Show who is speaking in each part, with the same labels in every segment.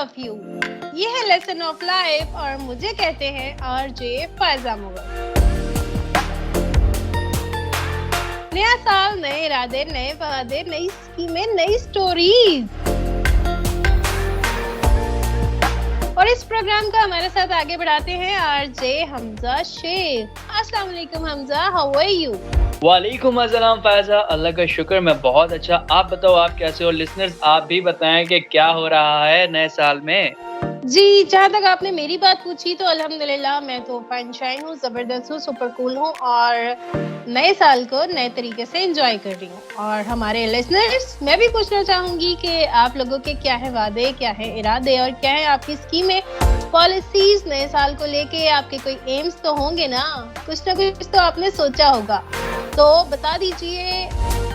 Speaker 1: Of you. ये है lesson of life और मुझे कहते हैं आरजे फायजा मुगल। नया साल, नए इरादे, नए वादे, नई स्कीमें, नई स्टोरीज। और इस प्रोग्राम को हमारे साथ आगे बढ़ाते हैं आरजे हमजा शेख। अस्सलाम वालेकुम हमजा, हाउ आर यू?
Speaker 2: वालेकुम अस्सलाम फैजा, अल्लाह का शुक्र मैं बहुत अच्छा। आप बताओ आप कैसे हो? लिसनर्स आप भी बताएं कि क्या हो रहा है नए साल में।
Speaker 1: जी, जहाँ तक आपने मेरी बात पूछी तो अल्हम्दुलिल्लाह मैं तो फाइन शाइन हूँ, जबरदस्त हूँ, सुपर कूल हूँ और नए साल को नए तरीके से एंजॉय कर रही हूँ। और हमारे लिसनर्स, मैं भी पूछना चाहूंगी कि आप लोगों के क्या है वादे, क्या है इरादे और क्या है आपकी स्कीमें, पॉलिसीज नए साल को लेके। आपके कोई एम्स तो होंगे ना कुछ तो आपने सोचा होगा, तो बता दीजिए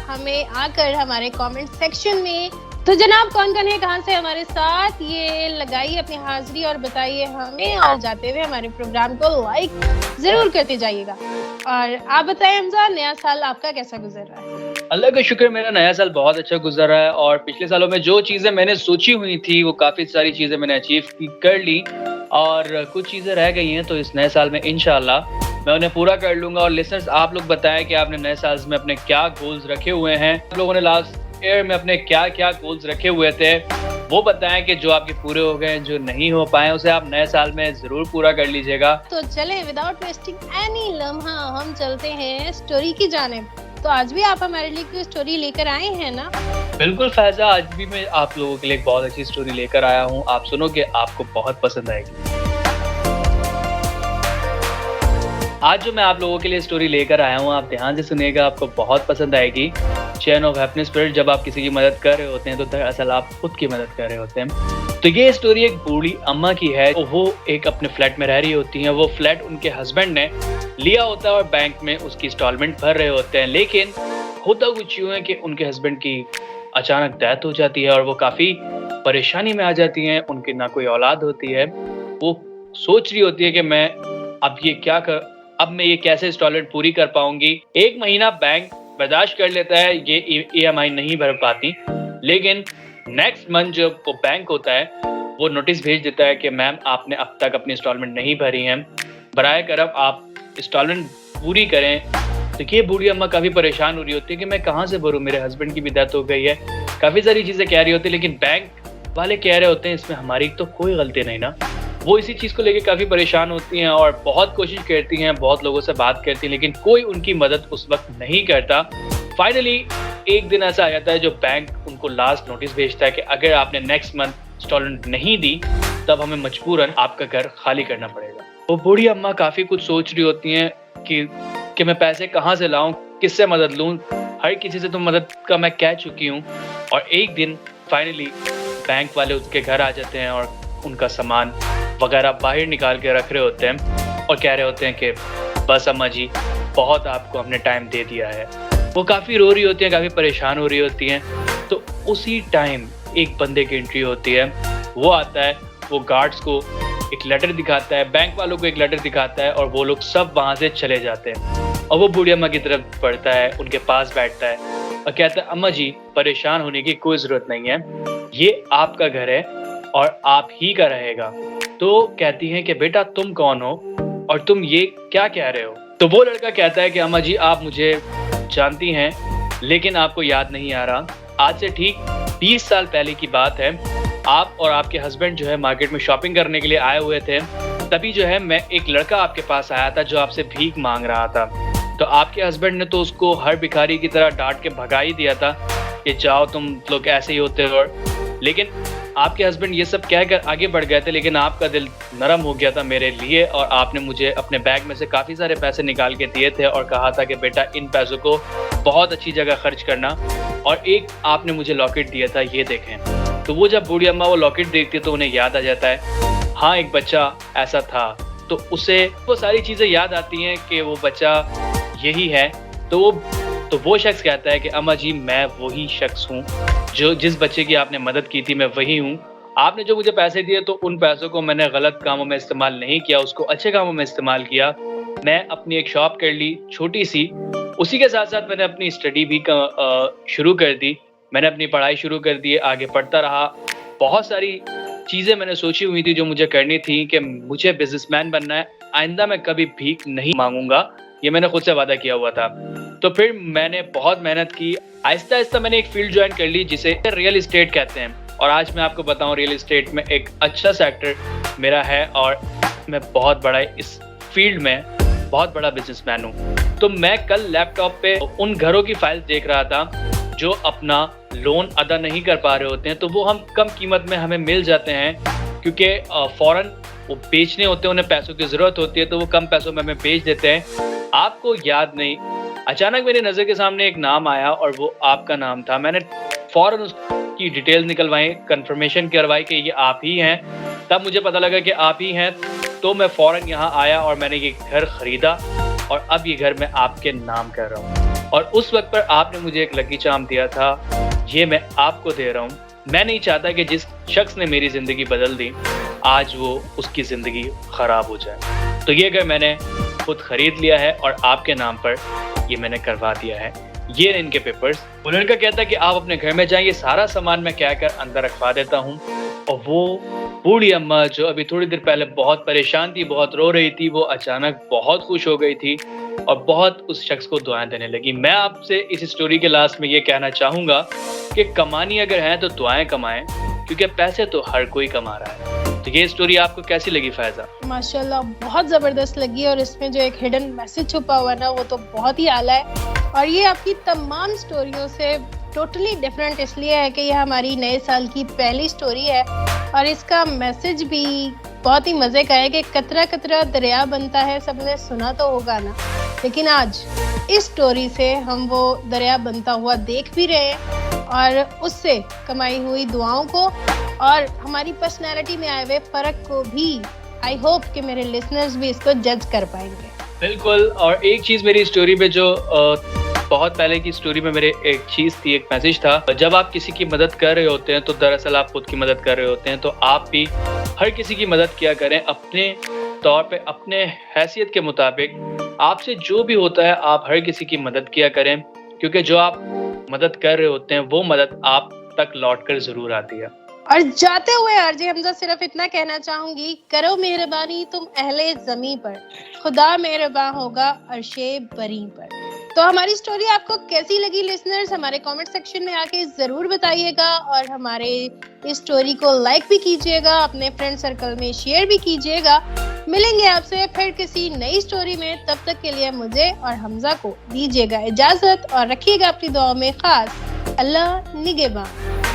Speaker 1: हमें आकर हमारे कमेंट सेक्शन में। तो जनाब कौन कौन है, कहाँ से हमारे साथ, ये लगाइए अपनी हाजिरी और बताइए हमें। और जाते हुए हमारे प्रोग्राम को लाइक जरूर करते जाइएगा। और आप बताएं हमजा, नया साल आपका कैसा गुजर रहा है?
Speaker 2: अल्लाह का शुक्र मेरा नया साल बहुत अच्छा गुजर रहा है और पिछले सालों में जो चीज़ें मैंने सोची हुई थी वो काफ़ी सारी चीज़ें मैंने अचीव कर ली और कुछ चीज़ें रह गई हैं, तो इस नए साल में इंशाल्लाह मैं उन्हें पूरा कर लूँगा। और लिसनर्स आप लोग बताएं कि आपने नए साल में अपने क्या गोल्स रखे हुए हैं। आप लोगों ने लास्ट ईयर में अपने क्या क्या गोल्स रखे हुए थे वो बताएं कि जो आपके पूरे हो गए, जो नहीं हो पाए उसे आप नए साल में जरूर पूरा कर लीजिएगा।
Speaker 1: तो चलें विदाउट वेस्टिंग एनी लम्हा हम चलते हैं स्टोरी की जानिब। तो आज भी आप हमारे लिए कोई स्टोरी लेकर आए हैं ना?
Speaker 2: बिल्कुल फैजा, आज भी मैं आप लोगों के लिए एक बहुत अच्छी स्टोरी लेकर आया हूँ। आप सुनोगे आपको बहुत पसंद आएगी। आज जो मैं आप लोगों के लिए स्टोरी लेकर आया हूँ, आप ध्यान से सुनिएगा, आपको बहुत पसंद आएगी। Chain of happiness spirit. जब आप किसी की मदद कर रहे होते हैं तो दरअसल आप खुद की मदद कर रहे होते हैं। तो ये स्टोरी एक बूढ़ी अम्मा की है। वो एक अपने फ्लैट में रह रही होती हैं। वो फ्लैट उनके हस्बैंड ने लिया होता है और बैंक में उसकी इंस्टॉलमेंट भर रहे होते हैं। लेकिन होता कुछ यूँ है कि उनके हस्बैंड की अचानक डेथ हो जाती है और वो काफ़ी परेशानी में आ जाती हैं। उनकी ना कोई औलाद होती है। वो सोच रही होती है कि अब मैं ये कैसे इंस्टॉलमेंट पूरी कर पाऊंगी। एक महीना बैंक बर्दाश्त कर लेता है, ये EMI नहीं भर पाती। लेकिन नेक्स्ट मंथ जब वो बैंक होता है वो नोटिस भेज देता है कि मैम आपने अब तक अपनी इंस्टॉलमेंट नहीं भरी है, बराए करम आप इंस्टॉलमेंट पूरी करें। तो ये बूढ़ी अम्मा काफ़ी परेशान हो रही होती है कि मैं कहाँ से भरूँ, मेरे हस्बैंड की भी डेथ हो गई है। काफ़ी सारी चीज़ें कह रही होती है, लेकिन बैंक वाले कह रहे होते हैं इसमें हमारी तो कोई गलती नहीं ना। वो इसी चीज़ को लेके काफ़ी परेशान होती हैं और बहुत कोशिश करती हैं, बहुत लोगों से बात करती हैं, लेकिन कोई उनकी मदद उस वक्त नहीं करता। फाइनली एक दिन ऐसा आ जाता है जो बैंक उनको लास्ट नोटिस भेजता है कि अगर आपने नेक्स्ट मंथ इंस्टॉलमेंट नहीं दी तब हमें मजबूरन आपका घर खाली करना पड़ेगा। वो बूढ़ी अम्मा काफ़ी कुछ सोच रही होती हैं कि मैं पैसे कहाँ से लाऊं, किससे मदद लूं। हर किसी से तो मदद का मैं कह चुकी हूँ। और एक दिन फाइनली बैंक वाले उसके घर आ जाते हैं और उनका सामान वगैरह बाहर निकाल के रख रहे होते हैं और कह रहे होते हैं कि बस अम्मा जी बहुत आपको हमने टाइम दे दिया है। वो काफ़ी रो रही होती हैं, काफ़ी परेशान हो रही होती हैं। तो उसी टाइम एक बंदे की एंट्री होती है। वो आता है, वो गार्ड्स को एक लेटर दिखाता है, बैंक वालों को एक लेटर दिखाता है और वो लोग सब वहाँ से चले जाते हैं। और वो बूढ़ी अम्मा की तरफ बढ़ता है, उनके पास बैठता है और कहता है अम्मा जी परेशान होने की कोई ज़रूरत नहीं है, ये आपका घर है और आप ही का रहेगा। तो कहती हैं कि बेटा तुम कौन हो और तुम ये क्या कह रहे हो? तो वो लड़का कहता है कि अम्मा जी आप मुझे जानती हैं लेकिन आपको याद नहीं आ रहा। आज से ठीक 20 साल पहले की बात है। आप और आपके हस्बैंड जो है मार्केट में शॉपिंग करने के लिए आए हुए थे। तभी जो है मैं एक लड़का आपके पास आया था जो आपसे भीख मांग रहा था। तो आपके हस्बैंड ने तो उसको हर भिखारी की तरह डांट के भगा ही दिया था कि जाओ तुम लोग ऐसे ही होते हो। लेकिन आपके हस्बैंड ये सब कहकर आगे बढ़ गए थे, लेकिन आपका दिल नरम हो गया था मेरे लिए और आपने मुझे अपने बैग में से काफ़ी सारे पैसे निकाल के दिए थे और कहा था कि बेटा इन पैसों को बहुत अच्छी जगह खर्च करना। और एक आपने मुझे लॉकेट दिया था, ये देखें। तो वो जब बूढ़ी अम्मा वो लॉकेट देखती है तो उन्हें याद आ जाता है, हाँ एक बच्चा ऐसा था। तो उसे वो सारी चीज़ें याद आती हैं कि वो बच्चा यही है। तो वो शख्स कहता है कि अम्मा जी मैं वही शख्स हूँ जो जिस बच्चे की आपने मदद की थी, मैं वही हूँ। आपने जो मुझे पैसे दिए तो उन पैसों को मैंने गलत कामों में इस्तेमाल नहीं किया, उसको अच्छे कामों में इस्तेमाल किया। मैं अपनी एक शॉप कर ली छोटी सी, उसी के साथ साथ मैंने अपनी स्टडी भी शुरू कर दी। मैंने अपनी पढ़ाई शुरू कर दी, आगे पढ़ता रहा। बहुत सारी चीज़ें मैंने सोची हुई थी जो मुझे करनी थी कि मुझे बिज़नेसमैन बनना है, आइंदा मैं कभी भीख नहीं माँगूँगा, ये मैंने खुद से वादा किया हुआ था। तो फिर मैंने बहुत मेहनत की, आहिस्ता-आहिस्ता मैंने एक फ़ील्ड जॉइन कर ली जिसे रियल एस्टेट कहते हैं और आज मैं आपको बताऊँ रियल एस्टेट में एक अच्छा सेक्टर मेरा है और मैं बहुत बड़ा इस फ़ील्ड में बहुत बड़ा बिज़नेसमैन हूँ। तो मैं कल लैपटॉप पे उन घरों की फाइल्स देख रहा था जो अपना लोन अदा नहीं कर पा रहे होते हैं, तो वो हम कम कीमत में हमें मिल जाते हैं क्योंकि फ़ौरन वो बेचने होते हैं, उन्हें पैसों की ज़रूरत होती है तो वो कम पैसों में हमें बेच देते हैं। आपको याद नहीं, अचानक मेरी नज़र के सामने एक नाम आया और वो आपका नाम था। मैंने फ़ौरन उसकी डिटेल्स निकलवाई, कन्फर्मेशन करवाई कि ये आप ही हैं। तब मुझे पता लगा कि आप ही हैं, तो मैं फ़ौरन यहाँ आया और मैंने ये घर ख़रीदा और अब ये घर मैं आपके नाम कर रहा हूँ। और उस वक़्त पर आपने मुझे एक लकी चार्म दिया था, ये मैं आपको दे रहा हूँ। मैं नहीं चाहता कि जिस शख्स ने मेरी ज़िंदगी बदल दी, आज वो उसकी ज़िंदगी ख़राब हो जाए। तो ये घर मैंने खुद ख़रीद लिया है और आपके नाम पर ये मैंने करवा दिया है। ये इनके पेपर्स। वो लड़का कहता है कि आप अपने घर में जाइए, सारा सामान मैं क्या कर अंदर रखवा देता हूँ। और वो बूढ़ी अम्मा जो अभी थोड़ी देर पहले बहुत परेशान थी, बहुत रो रही थी, वो अचानक बहुत खुश हो गई थी और बहुत उस शख्स को दुआएं देने लगी। मैं आपसे इस स्टोरी के लास्ट में ये कहना चाहूँगा कि कमानी अगर है तो दुआएं कमाएं, क्योंकि पैसे तो हर कोई कमा रहा है। तो ये स्टोरी आपको कैसी लगी फ़ायज़ा?
Speaker 1: माशाल्लाह बहुत ज़बरदस्त लगी और इसमें जो एक हिडन मैसेज छुपा हुआ है ना, वो तो बहुत ही आला है। और ये आपकी तमाम स्टोरियों से टोटली डिफरेंट इसलिए है कि ये हमारी नए साल की पहली स्टोरी है और इसका मैसेज भी बहुत ही मज़े का है कि कतरा कतरा दरिया बनता है, सबने सुना तो होगा ना। लेकिन आज इस स्टोरी से हम वो दरिया बनता हुआ देख भी रहे हैं और उससे कमाई हुई दुआओं को और हमारी पर्सनैलिटी में आए हुए फ़र्क को भी आई होप कि मेरे लिसनर्स भी इसको जज कर पाएंगे।
Speaker 2: बिल्कुल। और एक चीज़ मेरी स्टोरी में जो बहुत पहले की स्टोरी में मेरे एक चीज़ थी, एक मैसेज था, जब आप किसी की मदद कर रहे होते हैं तो दरअसल आप खुद की मदद कर रहे होते हैं। तो आप भी हर किसी की मदद किया करें अपने तौर पे, अपने हैसियत के मुताबिक। आपसे जो भी होता है आप हर किसी की मदद किया करें, क्योंकि जो आप मदद कर रहे होते हैं वो मदद आप तक लौट कर ज़रूर आती है।
Speaker 1: और जाते हुए आरजे हमजा सिर्फ इतना कहना चाहूंगी, करो मेहरबानी तुम अहले ज़मी पर, खुदा मेहरबान होगा अर्शे बरी पर। तो हमारी स्टोरी आपको कैसी लगी लिसनर्स, हमारे कमेंट सेक्शन में आके ज़रूर बताइएगा और हमारे इस स्टोरी को लाइक भी कीजिएगा, अपने फ्रेंड सर्कल में शेयर भी कीजिएगा। मिलेंगे आपसे फिर किसी नई स्टोरी में, तब तक के लिए मुझे और हमजा को दीजिएगा इजाज़त और रखिएगा अपनी दुआओं में खास। अल्लाह निगहबान।